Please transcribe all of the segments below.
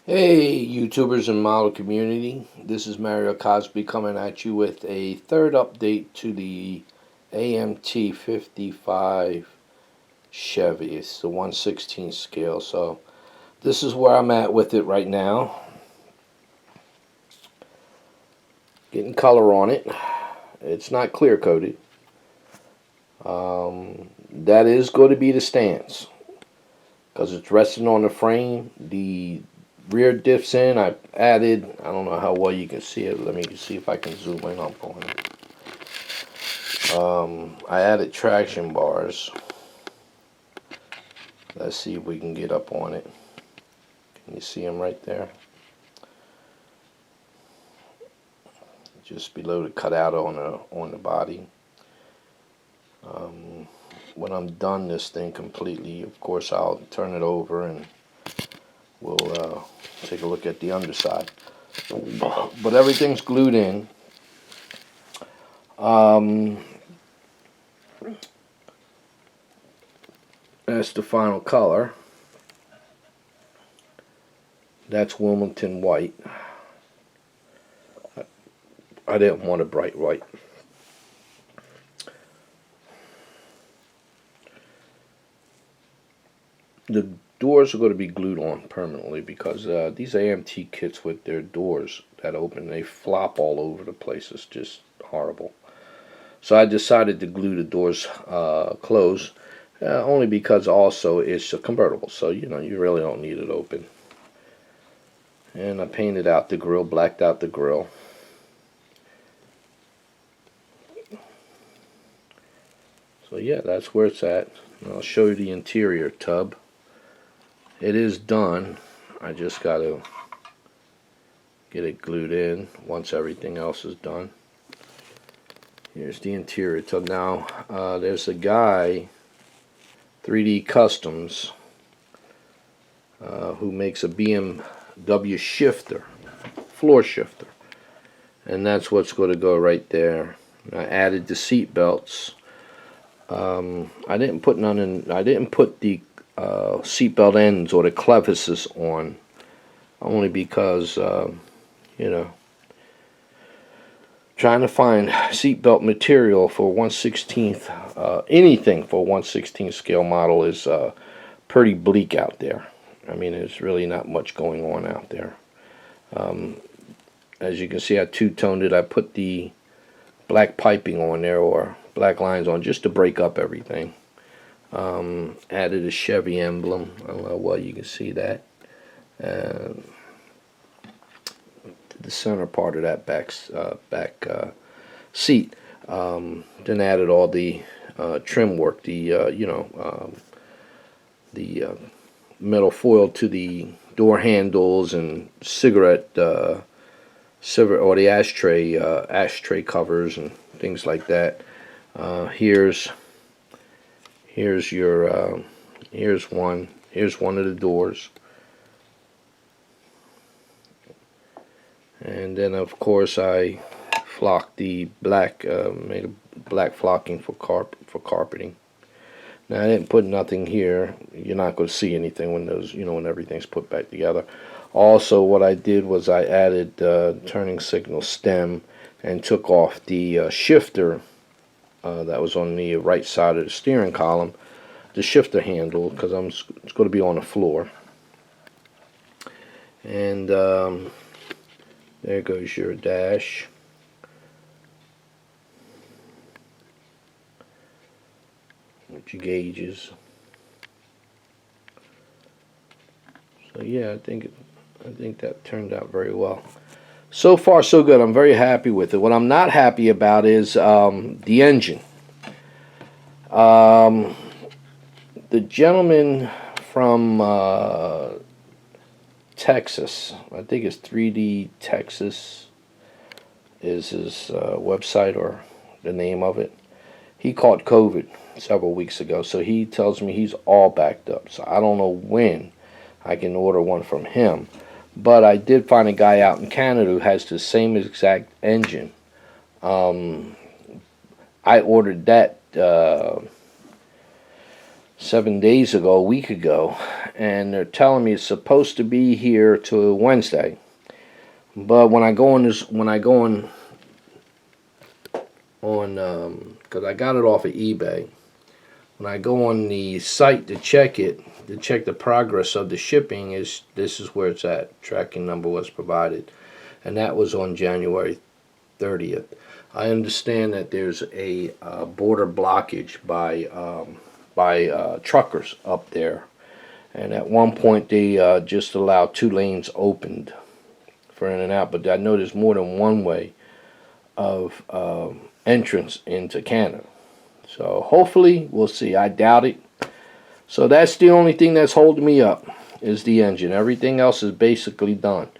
Hey, YouTubers and model community. This is Mario Cosby coming at you with a third update to the AMT 55 Chevy. It's the 1/16 scale. So this is where I'm at with it right now. Getting color on it. It's not clear coated. That is going to be the stance because it's resting on the frame. The rear diffs in. I added, I don't know how well you can see it. Let me see if I can zoom in up on it. I added traction bars. Let's see if we can get up on it. Can you see them right there? Just below the cutout on the body. When I'm done this thing completely, of course I'll turn it over and we'll take a look at the underside. But everything's glued in. That's the final color. That's Wilmington white. I didn't want a bright white. The doors are going to be glued on permanently because these AMT kits with their doors that open, they flop all over the place. It's just horrible. So I decided to glue the doors closed, only because also it's a convertible, so you really don't need it open. And I painted out the grill, blacked out the grill. So yeah, that's where it's at. And I'll show you the interior tub. It is done. I just got to get it glued in once everything else is done. Here's the interior tub. Now, there's a guy, 3D Customs, who makes a BMW shifter, floor shifter. And that's what's going to go right there. I added the seat belts. I didn't put none in. I didn't put the seatbelt ends or the clevises on, only because trying to find seatbelt material for 1/16th, anything for 1/16th scale model is pretty bleak out there. I mean, there's really not much going on out there. As you can see, I two-toned it. I put the black piping on there, or black lines on, just to break up everything. Added a Chevy Emblem. I don't know how well you can see that. To the center part of that back seat. Then added all the trim work, the metal foil to the door handles and cigarette or the ashtray covers and things like that. Here's one of the doors, and then of course I flocked the black, made a black flocking for carpeting. Now I didn't put nothing here. You're not going to see anything when when everything's put back together. Also, what I did was I added turning signal stem and took off the shifter that was on the right side of the steering column, the shifter handle, because it's going to be on the floor. And there goes your dash. With your gauges. So yeah, I think that turned out very well. So far, so good. I'm very happy with it. What I'm not happy about is the engine. The gentleman from Texas, I think it's 3D Texas is his website or the name of it. He caught COVID several weeks ago, so he tells me he's all backed up. So I don't know when I can order one from him. But I did find a guy out in Canada who has the same exact engine. I ordered that 7 days ago, a week ago, and they're telling me it's supposed to be here till Wednesday. But when I go on, because I got it off of eBay. When I go on the site to check it, to check the progress of the shipping, this is where it's at. Tracking number was provided, and that was on January 30th. I understand that there's a border blockage by truckers up there, and at one point they just allowed 2 lanes opened for in and out, but I know there's more than one way of entrance into Canada. So hopefully we'll see. I doubt it. So that's the only thing that's holding me up, is the engine. Everything else is basically done.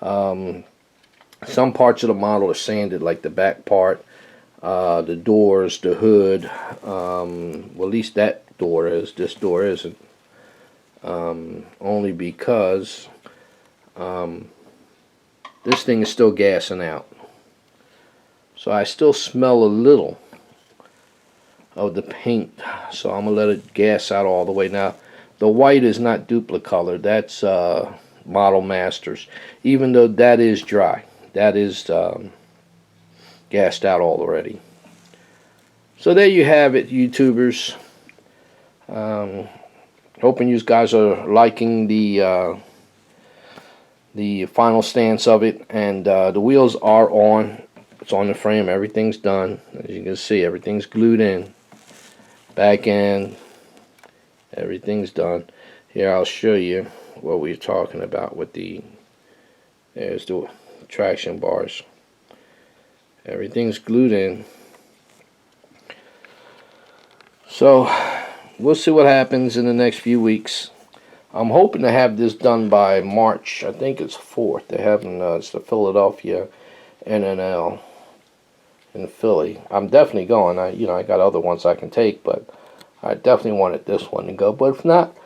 Some parts of the model are sanded, like the back part, the doors, the hood. Well, at least that door is. This door isn't. Only because this thing is still gassing out. So I still smell a little of the paint. So I'm going to let it gas out all the way. Now, the white is not Duplicolor. That's Model Masters. Even though that is dry. That is gassed out already. So there you have it, YouTubers. Hoping you guys are liking the final stance of it, and the wheels are on. It's on the frame. Everything's done. As you can see, everything's glued in. Back end, everything's done. Here, I'll show you what we're talking about with there's the traction bars. Everything's glued in. So we'll see what happens in the next few weeks. I'm hoping to have this done by March. I think it's 4th. They're having it's the Philadelphia NNL in Philly. I'm definitely going. I got other ones I can take, but I definitely wanted this one to go. But if not,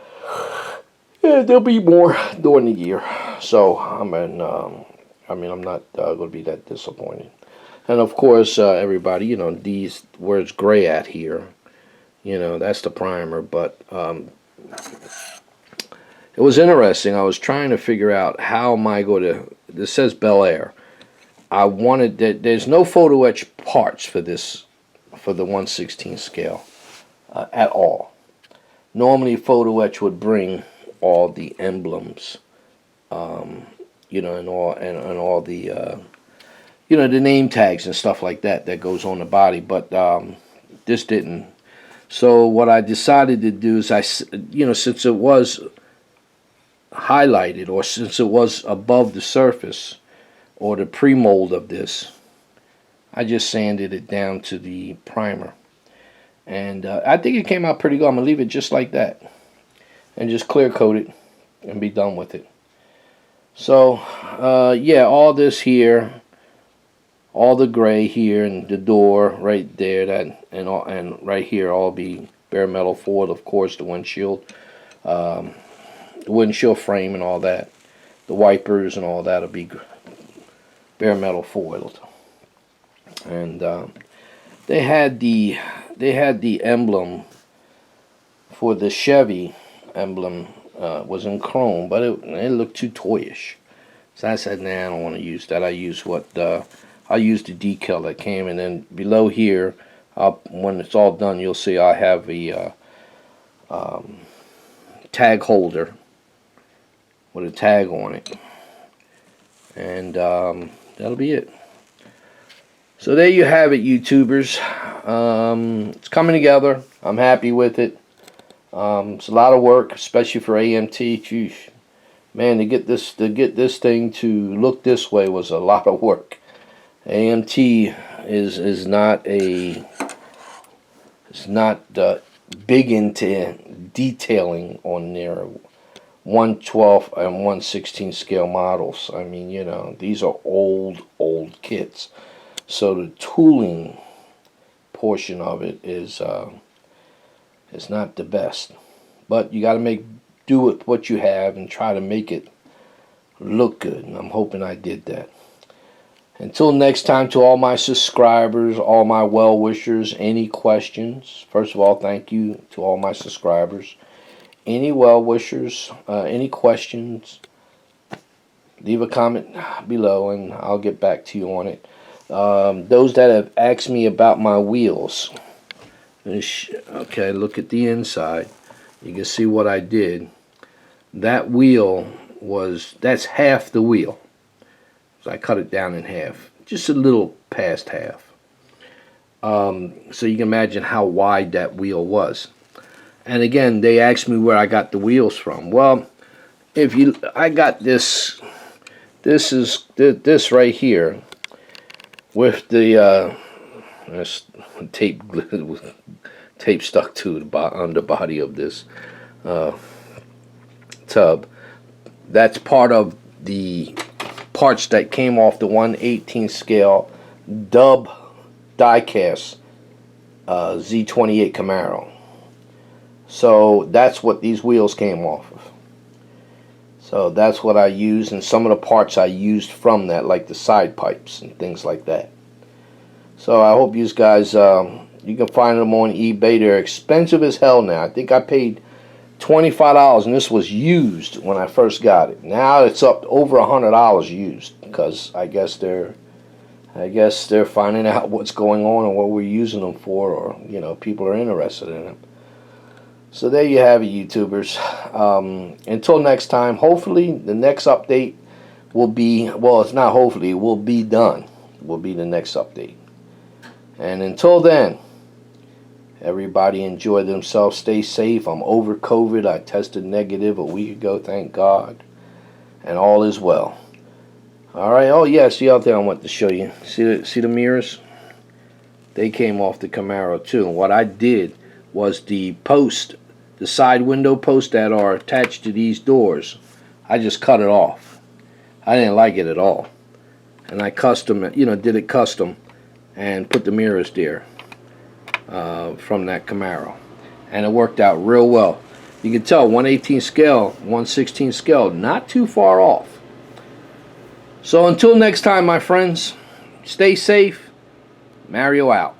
yeah, there'll be more during the year. So I'm not going to be that disappointed. And of course, everybody, these where it's gray at here, that's the primer. But it was interesting. I was trying to figure out how am I going to. This says Bel Air. I wanted that. There's no photo etch parts for this, for the 1/16 scale, at all. Normally, photo etch would bring all the emblems, and all the, the name tags and stuff like that goes on the body. But this didn't. So what I decided to do is since it was highlighted, or since it was above the surface or the pre-mold of this, I just sanded it down to the primer, and I think it came out pretty good. I'm gonna leave it just like that and just clear coat it and be done with it. So yeah, all this here, all the gray here, and the door right there, and right here, all be bare metal foil. Of course, the windshield frame and all that, the wipers and all that will be bare metal foiled. And they had the emblem for the Chevy Emblem was in chrome, but it looked too toyish. So I said, nah, I don't want to use that. I used the decal that came, and then below here, when it's all done, you'll see I have a tag holder with a tag on it, and that'll be it. So there you have it, YouTubers. It's coming together. I'm happy with it. It's a lot of work, especially for AMT. Jeez. Man, to get this thing to look this way was a lot of work. AMT is not big into detailing on their 1/12 and 1/16 scale models. I mean, these are old kits. So the tooling portion of it is not the best. But you got to do with what you have and try to make it look good. And I'm hoping I did that. Until next time, to all my subscribers, all my well-wishers, any questions? First of all, thank you to all my subscribers. Any well-wishers, any questions, leave a comment below and I'll get back to you on it. Those that have asked me about my wheels. Okay, look at the inside. You can see what I did. That wheel that's half the wheel. So I cut it down in half, just a little past half. So you can imagine how wide that wheel was. And again, they asked me where I got the wheels from. Well, I got this. This is this right here with the tape tape stuck to the underbody of this tub. That's part of the parts that came off the 1/18 scale dub diecast Z28 Camaro. So that's what these wheels came off of. So that's what I used, and some of the parts I used from that, like the side pipes and things like that. So I hope you guys, you can find them on eBay. They're expensive as hell now. I think I paid $25, and this was used when I first got it. Now it's up to over $100 used, because I guess they're finding out what's going on and what we're using them for, or you know, people are interested in them. So there you have it, YouTubers. Until next time, hopefully the next update will be, well, it's not hopefully, it will be done. Will be the next update. And until then, everybody enjoy themselves, stay safe. I'm over COVID. I tested negative a week ago, thank God. And all is well. Alright, oh yeah, see out there I want to show you. See the mirrors? They came off the Camaro too. And what I did was the side window posts that are attached to these doors, I just cut it off. I didn't like it at all. And I did it custom and put the mirrors there from that Camaro. And it worked out real well. You can tell 1/18 scale, 1/16 scale, not too far off. So until next time, my friends, stay safe. Mario out.